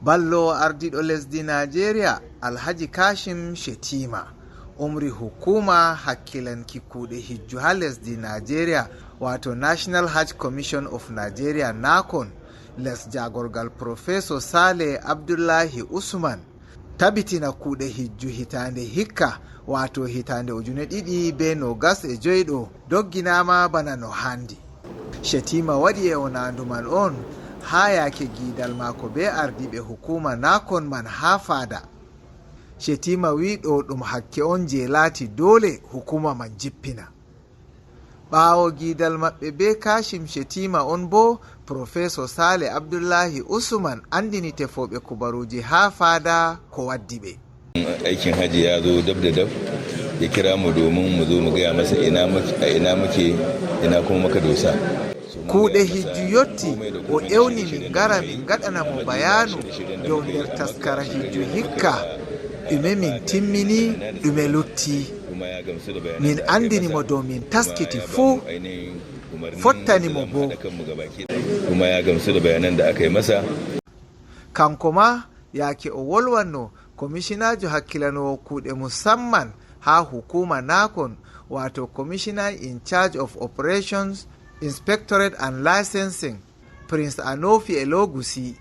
balloowo ardiiɗo lesdi Nigeria Alhaji Kashim Shatima umri hukuma hakkilanki kuuɗe hijju ha lesdi Nigeria wato National Hajj Commission of Nigeria NAHCON les jagorgal Prof Saleh Abdullahi Usman tabitina kuuɗe hijju hitande hikka wato hitande 2025 dogginama bana no handi. Shatima waɗi e onandu man on ha yake giidal mako be ardiiɓe hukuma NAHCON man ha fada. Shatima wi ɗo ɗum hakke on je laati dole hukuma man jippina. ɓaawo giidal maɓɓe be Kashim Shatima on bo Professor Saleh Abdullahi Usman andini tefoɓe kubaruji ha fada ko waddi ɓe. Aikin haji ya zo dab da dab ya kira mu domin mu zo mu gaya masa ina muke ina kuma muka dosa. Kuuɗe hijju yotti o ewni min ngara min gaɗana mo bayanu dow nder taskara hijju hikka ɗume min timmini ɗume lutti. Min andini mo dow min taskiti fuu fottani mo bo kuma ya gamsu da bayanan da aka yi masa. Kanko ma yake o wolwanno komishinajo hakkilanowo kuuɗe musamman ha hukuma NAHCON wato Commissioner in charge of operations Inspectorate and Licensing Prince Anofi Elogusi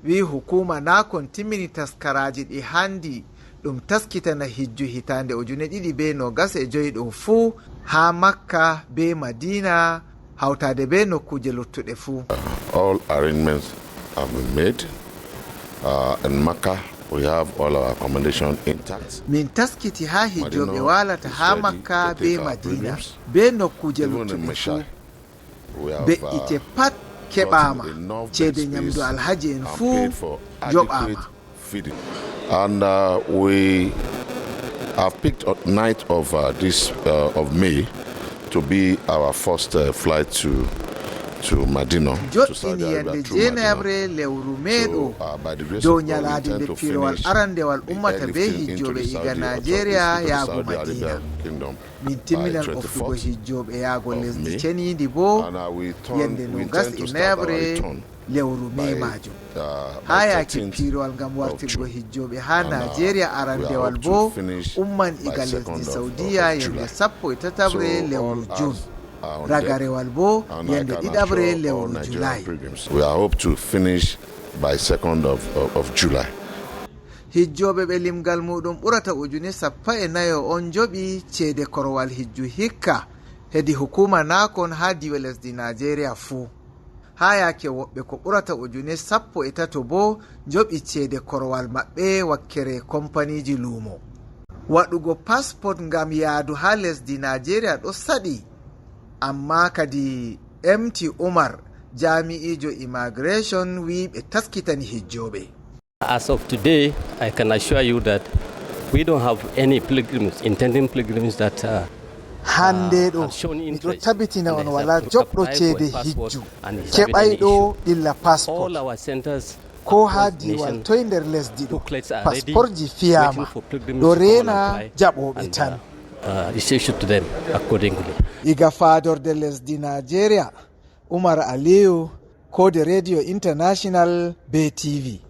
wi hukuma NAHCON timmini taskaraji ɗi handi ɗum taskitana hijju hitande 2025 fuu ha Makka be Madina hawtade be nokkuje luttuɗe fuu. All arrangements have been made in Makkah. We have all our accommodation intact. Min taskiti ha hijjoɓe walata ha Makka be Madina be nokkuje luttuɗe fuu. Be'ite pat keɓama ceede nyamdu alhaji en fuu joɓama. And we have picked a night of of May to be our first flight to Madina. Joɗɗini yande jeenabre lewru meɗo dow ñalade nde pirowal arandewal ummata be hijjoɓe iga Nigeria yaago Madina. Min timminan oftugo hijjoɓe yaago lesdi Senii-ndi bo yande 24 lewru May majum. Ha yake pirowal ngam wartirgo hijjoɓe ha Nigeria arandewal bo umman iga lesdi Saudiya yande 13 lewru June. Ragarewal bo yande 2 lewru July. We are hope to finish by 2nd of July. Hijjoɓe ɓe limgal muɗum ɓurata 14 on joɓi ceede korowal hijju hikka hedi hukuma NAHCON ha diwe lesdi Nigeria fuu. Ha yake woɓɓe ko ɓurata 13 bo joɓi ceede korowal maɓɓe wakkere kompaniji luumo. Waɗugo passport ngam yaadu ha lesdi Nigeria ɗo saɗi, amma kadi MT Umar jami'ijo immigration wi ɓe taskitani hijjoɓe. As of today, I can assure you that we don't have any pilgrims, intending pilgrims that hande ɗo miɗo tabitina on wala joɓɗo ceede hijju keɓayɗo ɗilla passport ko ha diwal toye nder lesdi ɗo passportji fiyama ɗo rena jaɓoɓe tan. Iga fadorde lesdi Nigeria, Umar Aliyu, Koode Radio International be TV.